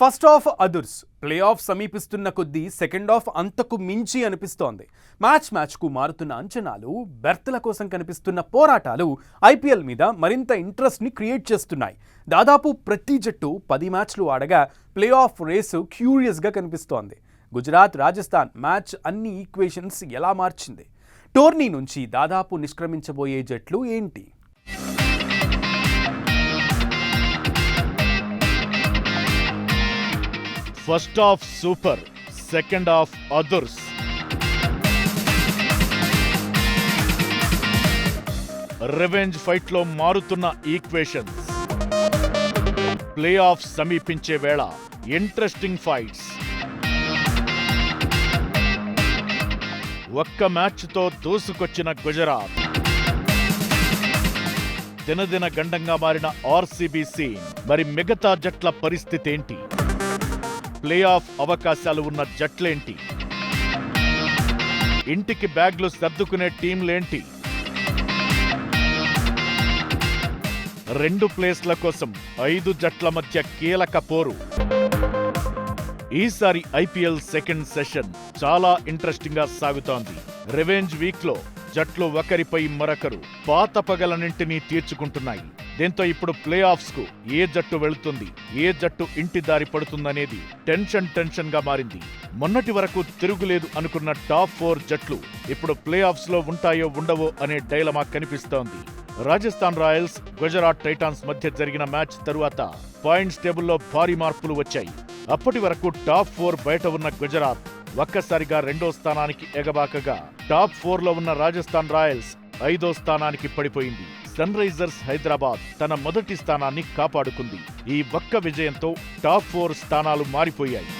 First half Adhurs play of సమీపిస్తున్న కొద్దీ second half అంతకు మించి అనిపిస్తోంది. మ్యాచ్కు మారుతున్న అంచనాలు, బెర్త్ల కోసం కనిపిస్తున్న పోరాటాలు ఐపీఎల్ మీద మరింత ఇంట్రెస్ట్ని క్రియేట్ చేస్తున్నాయి. దాదాపు ప్రతి జట్టు 10 మ్యాచ్లు ఆడగా ప్లే ఆఫ్ రేసు క్యూరియస్గా కనిపిస్తోంది. గుజరాత్, రాజస్థాన్ మ్యాచ్ అన్ని ఈక్వేషన్స్ ఎలా మార్చింది? టోర్నీ నుంచి దాదాపు నిష్క్రమించబోయే జట్లు ఏంటి? First half super, second half అదుర్స్. రివెంజ్ ఫైట్ లో మారుతున్న ఈక్వేషన్స్, ప్లే ఆఫ్ సమీపించే వేళ ఇంట్రెస్టింగ్ ఫైట్స్. ఒక్క మ్యాచ్ తో దూసుకొచ్చిన గుజరాత్, దినదిన గండంగా మారిన ఆర్సీబీ సీన్. మరి మిగతా జట్ల పరిస్థితి ఏంటి? ప్లే ఆఫ్ అవకాశాలు ఉన్న జట్లేంటి? ఇంటికి బ్యాగ్లు సర్దుకునే టీంలేంటి? 2 ప్లేస్ల కోసం 5 జట్ల మధ్య కీలక పోరు. ఈసారి ఐపీఎల్ సెకండ్ సెషన్ చాలా ఇంట్రెస్టింగ్ గా సాగుతోంది. రివెంజ్ వీక్ లో జట్లు ఒకరిపై మరొకరు పాత పగలన్నింటినీ తీర్చుకుంటున్నాయి. దీంతో ఇప్పుడు ప్లే ఆఫ్స్ కు ఏ జట్టు వెళుతుంది, ఏ జట్టు ఇంటి దారి పడుతుందనేది టెన్షన్ గా మారింది. మొన్నటి వరకు తిరుగులేదు అనుకున్న టాప్ 4 జట్లు ఇప్పుడు ప్లే ఆఫ్స్ లో ఉంటాయో ఉండవో అనే డైలమా కనిపిస్తోంది. రాజస్థాన్ రాయల్స్, గుజరాత్ టైటాన్స్ మధ్య జరిగిన మ్యాచ్ తరువాత పాయింట్స్ టేబుల్లో భారీ మార్పులు వచ్చాయి. అప్పటి వరకు టాప్ 4 బయట ఉన్న గుజరాత్ ఒక్కసారిగా 2వ స్థానానికి ఎగబాకగా టాప్ 4 లో ఉన్న రాజస్థాన్ రాయల్స్ 5వ స్థానానికి పడిపోయింది. సన్ రైజర్స్ హైదరాబాద్ తన మొదటి స్థానాన్ని కాపాడుకుంది. ఈ ఒక్క విజయంతో టాప్ 4 స్థానాలు మారిపోయాయి.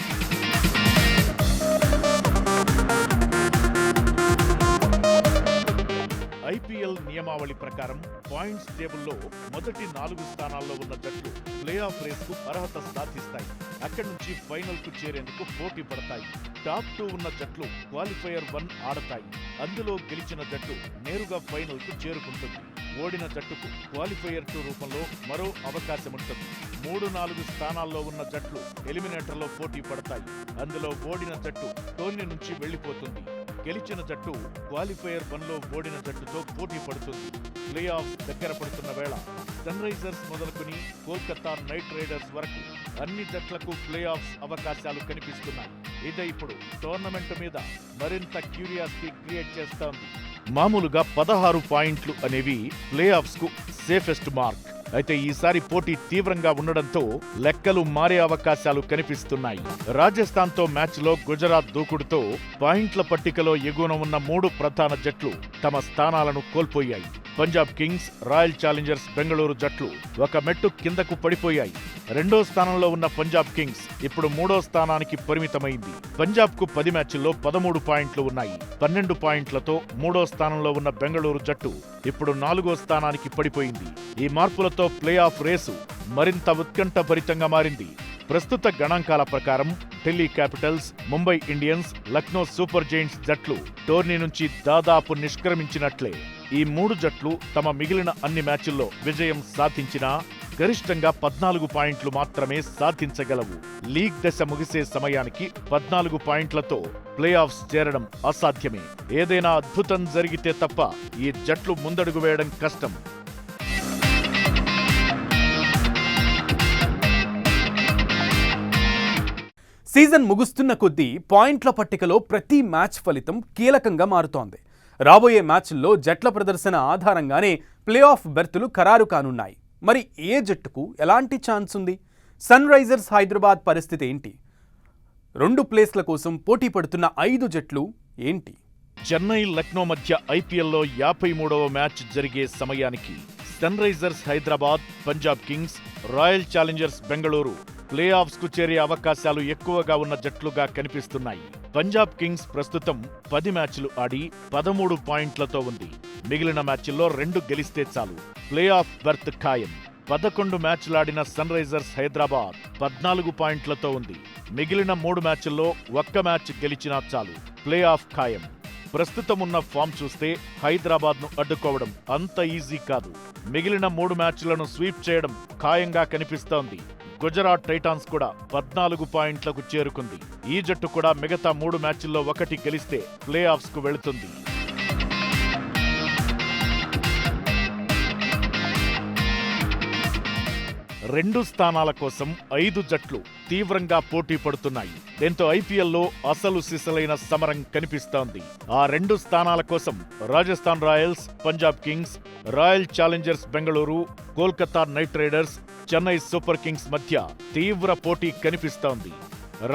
ఐపీఎల్ నియమావళి ప్రకారం పాయింట్స్ టేబుల్లో మొదటి 4 స్థానాల్లో ఉన్న జట్లు ప్లే ఆఫ్ రేస్ కు అర్హత సాధిస్తాయి. అక్కడి నుంచి ఫైనల్ కు చేరేందుకు పోటీ పడతాయి. టాప్ 2 ఉన్న జట్లు క్వాలిఫైయర్ 1 ఆడతాయి. అందులో గెలిచిన జట్టు నేరుగా ఫైనల్ కు చేరుకుంటుంది. ఓడిన జట్టుకు క్వాలిఫైయర్ 2 రూపంలో మరో అవకాశం ఉంటుంది. 3-4 స్థానాల్లో ఉన్న జట్లు ఎలిమినేటర్లో పోటీ పడతాయి. అందులో ఓడిన జట్టు టోర్నీ నుంచి వెళ్లిపోతుంది. గెలిచిన జట్టు క్వాలిఫైయర్ 1లో ఓడిన జట్టుతో పోటీ పడుతుంది. ప్లే ఆఫ్ దగ్గర పడుతున్న వేళ సన్ రైజర్స్ మొదలుకుని కోల్కతా నైట్ రైడర్స్ వరకు అన్ని జట్లకు ప్లే ఆఫ్స్ అవకాశాలు కనిపిస్తున్నాయి. ఇదే ఇప్పుడు టోర్నమెంట్ మీద మరింత క్యూరియాసిటీ క్రియేట్ చేస్తోంది. మామూలుగా 16 పాయింట్లు అనేవి ప్లే ఆఫ్స్ కు సేఫెస్ట్ మార్క్. అయితే ఈసారి పోటీ తీవ్రంగా ఉండడంతో లెక్కలు మారే అవకాశాలు కనిపిస్తున్నాయి. రాజస్థాన్ తో మ్యాచ్ లో గుజరాత్ దూకుడుతో పాయింట్ల పట్టికలో ఎగువన ఉన్న 3 ప్రధాన జట్లు తమ స్థానాలను కోల్పోయాయి. Punjab Kings, royal Challengers Bengaluru జట్లు ఒక మెట్టు కిందకు పడిపోయాయి. 2వ స్థానంలో ఉన్న పంజాబ్ కింగ్స్ ఇప్పుడు 3వ స్థానానికి పరిమితమైంది. పంజాబ్ కు 10 మ్యాచ్ల్లో 13 పాయింట్లు ఉన్నాయి. 12 పాయింట్లతో 3వ స్థానంలో ఉన్న బెంగళూరు జట్టు ఇప్పుడు 4వ స్థానానికి పడిపోయింది. ఈ మార్పులతో ప్లే ఆఫ్ రేసు మరింత ఉత్కంఠభరితంగా మారింది. ప్రస్తుత గణాంకాల ప్రకారం Delhi Capitals, Mumbai Indians, Lucknow super Giants జట్లు టోర్నీ నుంచి దాదాపు నిష్క్రమించినట్లే. ఈ 3 జట్లు తమ మిగిలిన అన్ని మ్యాచ్ల్లో విజయం సాధించినా గరిష్టంగా 14 పాయింట్లు మాత్రమే సాధించగలవు. లీగ్ దశ ముగిసే సమయానికి 14 పాయింట్లతో ప్లే ఆఫ్స్ చేరడం అసాధ్యమే. ఏదైనా అద్భుతం జరిగితే తప్ప ఈ జట్లు ముందడుగు వేయడం కష్టం. సీజన్ ముగుస్తున్న కొద్దీ పాయింట్ల పట్టికలో ప్రతి మ్యాచ్ ఫలితం కీలకంగా మారుతోంది. రాబోయే మ్యాచ్ల్లో జట్ల ప్రదర్శన ఆధారంగానే ప్లే ఆఫ్ బెర్తులు ఖరారు కానున్నాయి. మరి ఏ జట్టుకు ఎలాంటి ఛాన్స్ ఉంది? సన్ రైజర్స్ హైదరాబాద్ పరిస్థితి ఏంటి? 2 ప్లేస్ల కోసం పోటీ పడుతున్న 5 జట్లు ఏంటి? చెన్నై, లక్నో మధ్య ఐపీఎల్లో 53వ మ్యాచ్ జరిగే సమయానికి Sunrisers Hyderabad, Punjab Kings, royal Challengers Bengaluru playoffs కు చేరే అవకాశాలు ఎక్కువగా ఉన్న జట్లుగా కనిపిస్తున్నాయి. పంజాబ్ కింగ్స్ ప్రస్తుతం 10 మ్యాచ్లు ఆడి 13 పాయింట్లతో ఉంది. మిగిలిన మ్యాచ్ల్లో 2 గెలిస్తే చాలు, ప్లే ఆఫ్ బెర్త్ ఖాయం. 11 మ్యాచ్లాడిన సన్ రైజర్స్ హైదరాబాద్ 14 పాయింట్లతో ఉంది. మిగిలిన 3 మ్యాచ్ల్లో 1 మ్యాచ్ గెలిచినా చాలు, ప్లే ఆఫ్ ఖాయం. ప్రస్తుతం ఉన్న ఫామ్ చూస్తే హైదరాబాద్ ను అడ్డుకోవడం అంత ఈజీ కాదు. మిగిలిన 3 మ్యాచ్లను స్వీప్ చేయడం ఖాయంగా కనిపిస్తోంది. గుజరాత్ టైటాన్స్ కూడా 14 పాయింట్లకు చేరుకుంది. ఈ జట్టు కూడా మిగతా 3 మ్యాచ్ల్లో 1 గెలిస్తే ప్లే ఆఫ్స్ కు వెళుతుంది. రెండు స్థానాల కోసం 5 జట్లు తీవ్రంగా పోటీ పడుతున్నాయి. దీంతో ఐపీఎల్లో అసలు సిసలైన సమరం కనిపిస్తోంది. ఆ 2 స్థానాల కోసం Rajasthan Royals, Punjab Kings, royal Challengers Bengaluru, Kolkata night riders, Chennai super Kings మధ్య తీవ్ర పోటీ కనిపిస్తోంది.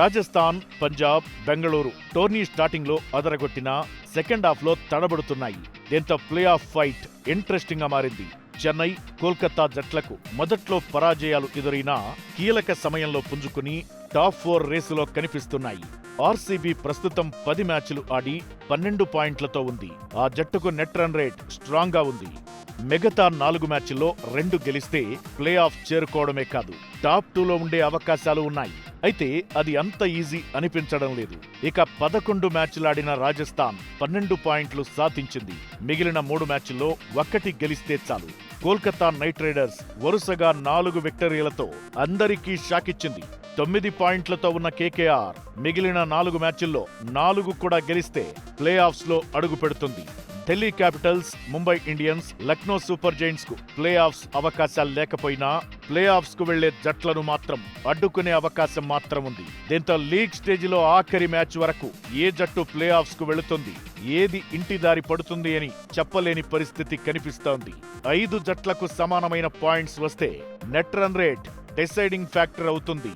రాజస్థాన్, పంజాబ్, బెంగళూరు టోర్నీ స్టార్టింగ్ లో అదరగొట్టినా సెకండ్ హాఫ్ లో తడబడుతున్నాయి. దీంతో ప్లే ఆఫ్ ఫైట్ ఇంట్రెస్టింగ్ గా మారింది. చెన్నై, కోల్కతా జట్లకు మొదట్లో పరాజయాలు ఎదురైనా కీలక సమయంలో పుంజుకుని టాప్ 4 రేసులో కనిపిస్తున్నాయి. ఆర్సీబీ ప్రస్తుతం 10 మ్యాచ్లు ఆడి 12 పాయింట్లతో ఉంది. ఆ జట్టుకు నెట్ రన్ రేట్ స్ట్రాంగ్ గా ఉంది. మిగతా 4 మ్యాచ్ల్లో 2 గెలిస్తే ప్లే ఆఫ్ చేరుకోవడమే కాదు, టాప్ 2లో ఉండే అవకాశాలు ఉన్నాయి. అయితే అది అంత ఈజీ అనిపించడం లేదు. ఇక 11 మ్యాచ్లాడిన రాజస్థాన్ 12 పాయింట్లు సాధించింది. మిగిలిన 3 మ్యాచ్ల్లో 1 గెలిస్తే చాలు. కోల్కతా నైట్ రైడర్స్ వరుసగా 4 విక్టరీలతో అందరికీ షాకిచ్చింది. 9 పాయింట్లతో ఉన్న కేకేఆర్ మిగిలిన 4 మ్యాచ్ల్లో 4 కూడా గెలిస్తే ప్లే ఆఫ్స్ లో అడుగు పెడుతుంది. Delhi Capitals, Mumbai Indians, Lucknow super Giants కు ప్లే ఆఫ్స్ అవకాశాలు లేకపోయినా ప్లే ఆఫ్స్ కు వెళ్లే జట్లను మాత్రం అడ్డుకునే అవకాశం మాత్రం ఉంది. దీంతో లీగ్ స్టేజిలో ఆఖరి మ్యాచ్ వరకు ఏ జట్టు ప్లే ఆఫ్స్ కు వెళుతుంది, ఏది ఇంటి దారి పడుతుంది అని చెప్పలేని పరిస్థితి కనిపిస్తోంది. 5 జట్లకు సమానమైన పాయింట్స్ వస్తే net run rate deciding factor అవుతుంది.